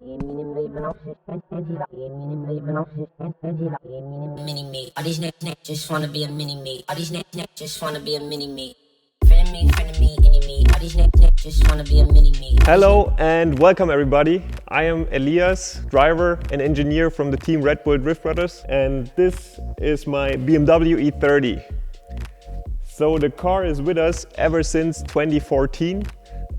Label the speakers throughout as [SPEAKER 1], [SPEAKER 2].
[SPEAKER 1] Mini me. All these niggas just wanna be a mini me. All these niggas just wanna be a mini me. Friend me, any me. All these niggas just wanna be a mini me.
[SPEAKER 2] Hello and welcome everybody. I am Elias, driver and engineer from the team Red Bull Driftbrothers, and this is my BMW E30. So the car is with us ever since 2014.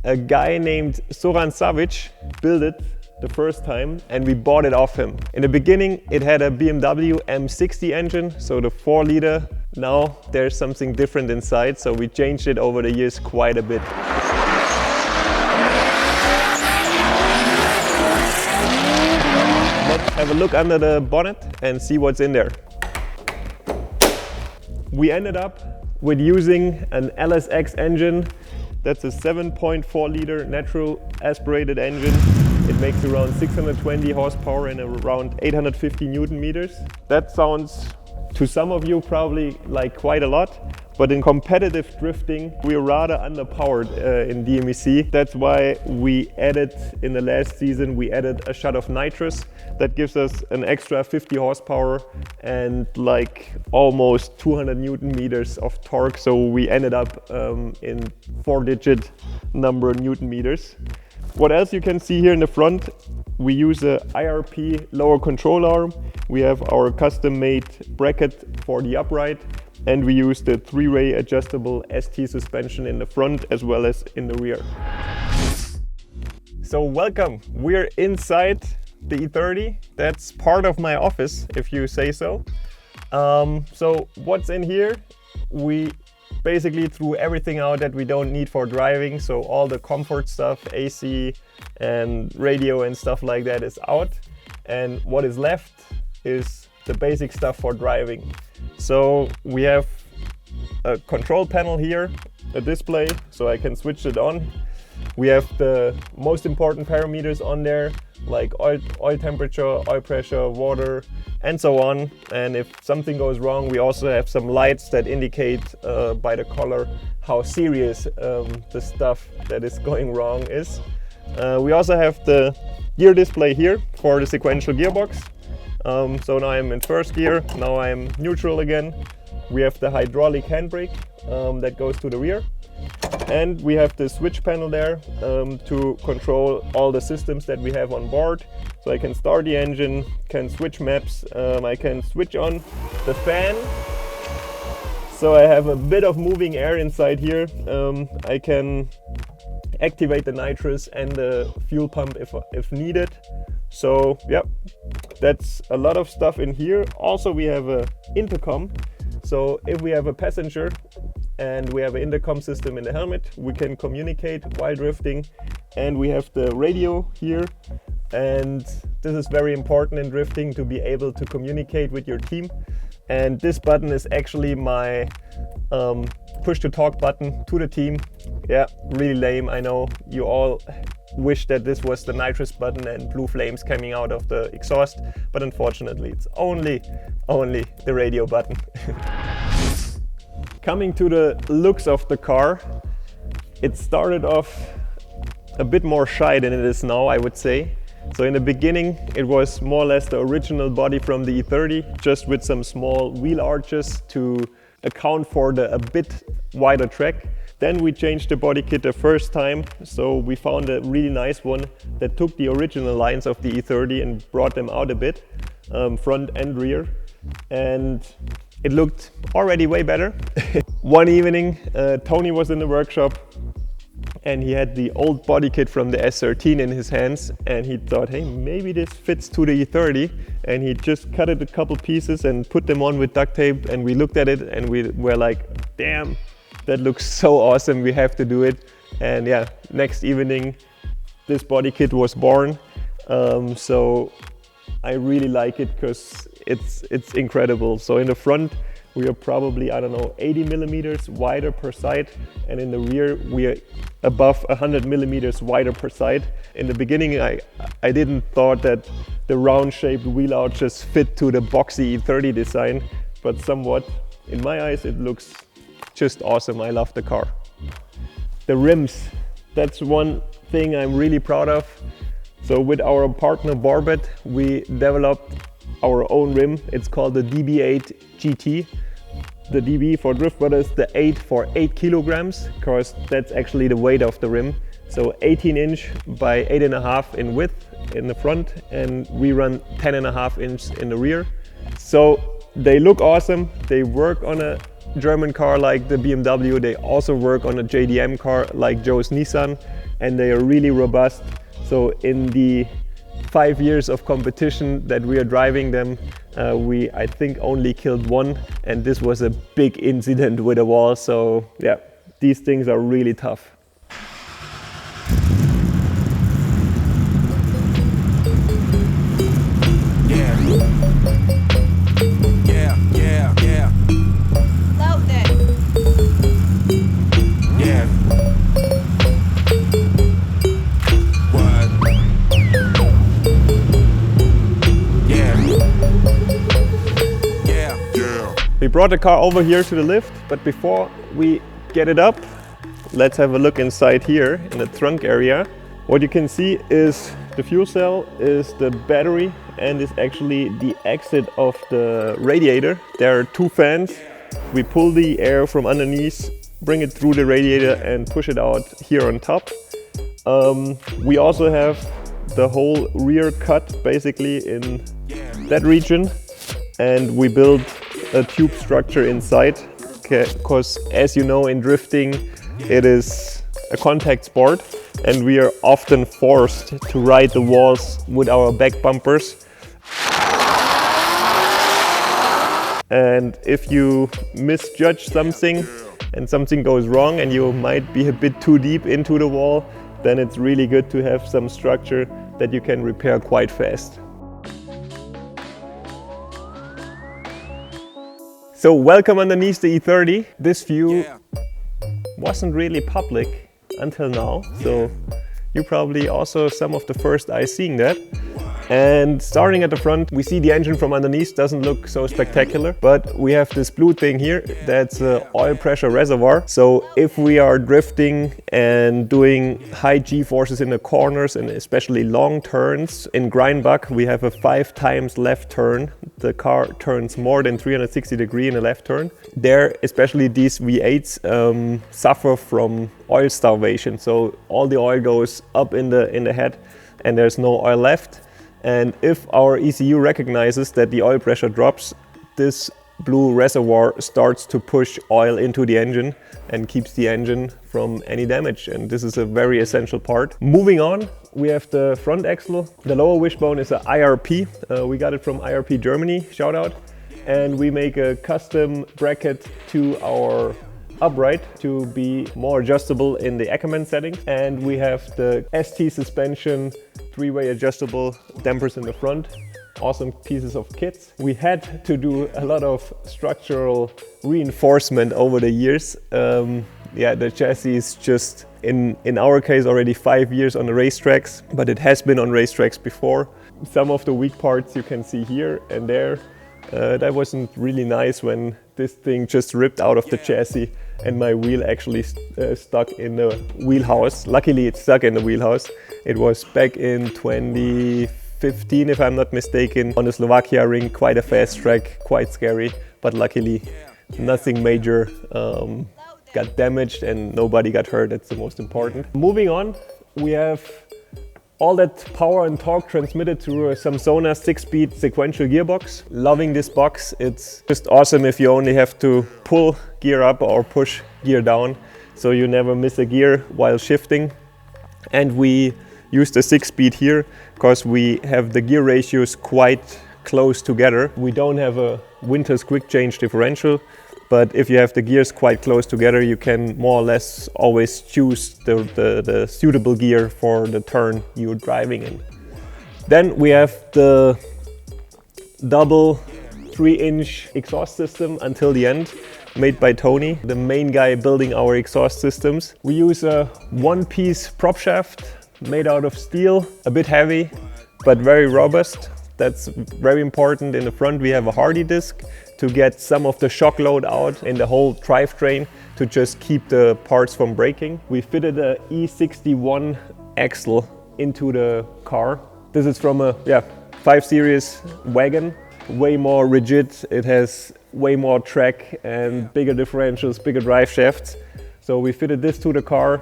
[SPEAKER 2] A guy named Zoran Savic built it the first time and we bought it off him. In the beginning it had a BMW M60 engine, so the 4-liter. Now there's something different inside, so we changed it over the years quite a bit. Let's have a look under the bonnet and see what's in there. We ended up with using an LSX engine. That's a 7.4-liter natural aspirated engine. It makes around 620 horsepower and around 850 Newton meters. That sounds to some of you probably like quite a lot, but in competitive drifting we're rather underpowered in DMEC. That's why we added, in the last season, we added a shot of nitrous that gives us an extra 50 horsepower and like almost 200 Newton meters of torque. So we ended up in 4-digit number Newton meters. What else you can see here in the front, we use a IRP lower control arm. We have our custom-made bracket for the upright, and we use the 3-way adjustable ST suspension in the front as well as in the rear. So welcome, we're inside the E30. That's part of my office, if you say so. So what's in here? We basically threw everything out that we don't need for driving, so all the comfort stuff, AC and radio and stuff like that is out, and what is left is the basic stuff for driving. So we have a control panel here, a display, so I can switch it on. We have the most important parameters on there, like oil temperature, oil pressure, water, and so on. And if something goes wrong, we also have some lights that indicate by the color how serious the stuff that is going wrong is. We also have the gear display here for the sequential gearbox. So now I'm in first gear, now I'm neutral again. We have the hydraulic handbrake that goes to the rear. And we have the switch panel there to control all the systems that we have on board. So I can start the engine, can switch maps, I can switch on the fan. So I have a bit of moving air inside here. I can activate the nitrous and the fuel pump if needed. So yeah, that's a lot of stuff in here. Also we have an intercom. So if we have a passenger and we have an intercom system in the helmet, we can communicate while drifting. And we have the radio here, and this is very important in drifting, to be able to communicate with your team. And this button is actually my push to talk button to the team. Yeah, really lame, I know. You all wish that this was the nitrous button and blue flames coming out of the exhaust, but unfortunately it's only the radio button. Coming to the looks of the car, it started off a bit more shy than it is now, I would say. So in the beginning it was more or less the original body from the E30, just with some small wheel arches to account for the a bit wider track. Then we changed the body kit the first time, so we found a really nice one that took the original lines of the E30 and brought them out a bit, front and rear. And it looked already way better. One evening, Tony was in the workshop and he had the old body kit from the S13 in his hands, and he thought, hey, maybe this fits to the E30. And he just cut it a couple pieces and put them on with duct tape, and we looked at it and we were like, damn, that looks so awesome, we have to do it. And yeah, next evening this body kit was born. So I really like it because it's incredible. So in the front we are probably, I don't know, 80 millimeters wider per side, and in the rear we are above 100 millimeters wider per side. In the beginning I didn't thought that the round shaped wheel arches fit to the boxy E30 design, but somewhat, in my eyes, it looks just awesome. I love the car. The rims, that's one thing I'm really proud of. So with our partner Barbet, we developed our own rim. It's called the DB8 GT. The DB for Driftbrothers, the 8 for 8 kilograms, because that's actually the weight of the rim. So 18 inch by 8.5 in width in the front, and we run 10.5 inch in the rear. So they look awesome. They work on a German car like the BMW. They also work on a JDM car like Joe's Nissan, and they are really robust. So in the 5 years of competition that we are driving them, we I think only killed one, and this was a big incident with a wall. So yeah, these things are really tough. We brought the car over here to the lift, but before we get it up, let's have a look inside here in the trunk area. What you can see is the fuel cell, is the battery, and is actually the exit of the radiator. There are two fans. We pull the air from underneath, bring it through the radiator and push it out here on top. We also have the whole rear cut basically in that region, and we build a tube structure inside, because as you know, in drifting it is a contact sport, and we are often forced to ride the walls with our back bumpers. And if you misjudge something and something goes wrong and you might be a bit too deep into the wall, then it's really good to have some structure that you can repair quite fast. So welcome underneath the E30. This view wasn't really public until now, so you probably also some of the first eyes seeing that. And starting at the front, we see the engine from underneath. Doesn't look so spectacular, but we have this blue thing here. That's an oil pressure reservoir. So if we are drifting and doing high G-forces in the corners and especially long turns, in Grindbach we have a 5 times left turn. The car turns more than 360 degrees in a left turn. There, especially these V8s suffer from oil starvation. So all the oil goes up in the head and there's no oil left. And if our ECU recognizes that the oil pressure drops, this blue reservoir starts to push oil into the engine and keeps the engine from any damage. And this is a very essential part. Moving on, we have the front axle. The lower wishbone is an IRP. We got it from IRP Germany, shout out. And we make a custom bracket to our upright to be more adjustable in the Ackerman setting. And we have the ST suspension 3-way adjustable dampers in the front. Awesome pieces of kits. We had to do a lot of structural reinforcement over the years. Yeah, the chassis is just, in our case, already 5 years on the racetracks, but it has been on racetracks before. Some of the weak parts you can see here and there. That wasn't really nice when this thing just ripped out of the chassis and my wheel actually stuck in the wheelhouse. Luckily it stuck in the wheelhouse. It was back in 2015 if I'm not mistaken, on the Slovakia ring, quite a fast track, quite scary, but luckily nothing major got damaged and nobody got hurt. That's the most important. Moving on, we have all that power and torque transmitted through a Samsona 6-speed sequential gearbox. Loving this box. It's just awesome if you only have to pull gear up or push gear down, so you never miss a gear while shifting. And we use the 6-speed here because we have the gear ratios quite close together. We don't have a Winters quick change differential, but if you have the gears quite close together, you can more or less always choose the suitable gear for the turn you're driving in. Then we have the double 3-inch exhaust system until the end, made by Tony, the main guy building our exhaust systems. We use a one-piece prop shaft made out of steel, a bit heavy, but very robust. That's very important. In the front we have a Hardy disc to get some of the shock load out in the whole drivetrain to just keep the parts from breaking. We fitted a E61 axle into the car. This is from a 5 Series wagon, way more rigid. It has way more track and bigger differentials, bigger drive shafts. So we fitted this to the car,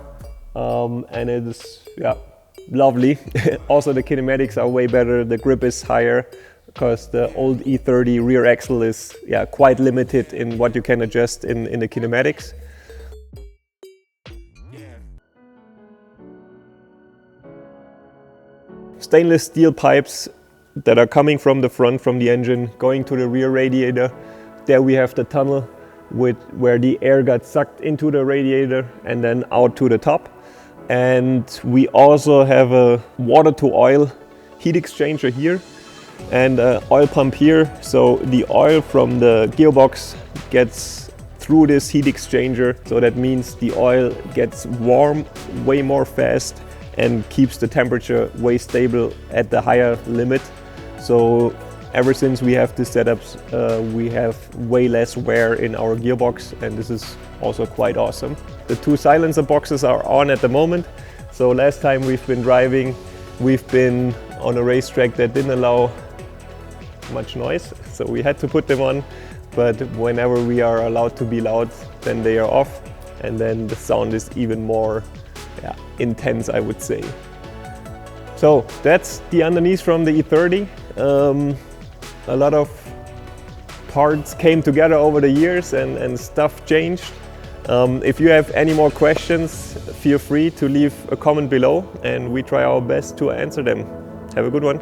[SPEAKER 2] and it is lovely. Also the kinematics are way better, the grip is higher, because the old E30 rear axle is quite limited in what you can adjust in the kinematics. Stainless steel pipes that are coming from the front, from the engine, going to the rear radiator. There we have the tunnel where the air got sucked into the radiator and then out to the top. And we also have a water to oil heat exchanger here and an oil pump here. So the oil from the gearbox gets through this heat exchanger. So that means the oil gets warm way more fast and keeps the temperature way stable at the higher limit. So ever since we have this setups, we have way less wear in our gearbox, and this is also quite awesome. The 2 silencer boxes are on at the moment. So last time we've been driving, we've been on a racetrack that didn't allow much noise, so we had to put them on. But whenever we are allowed to be loud, then they are off, and then the sound is even more intense, I would say. So that's the underneath from the E30. A lot of parts came together over the years and stuff changed. If you have any more questions, feel free to leave a comment below and we try our best to answer them. Have a good one.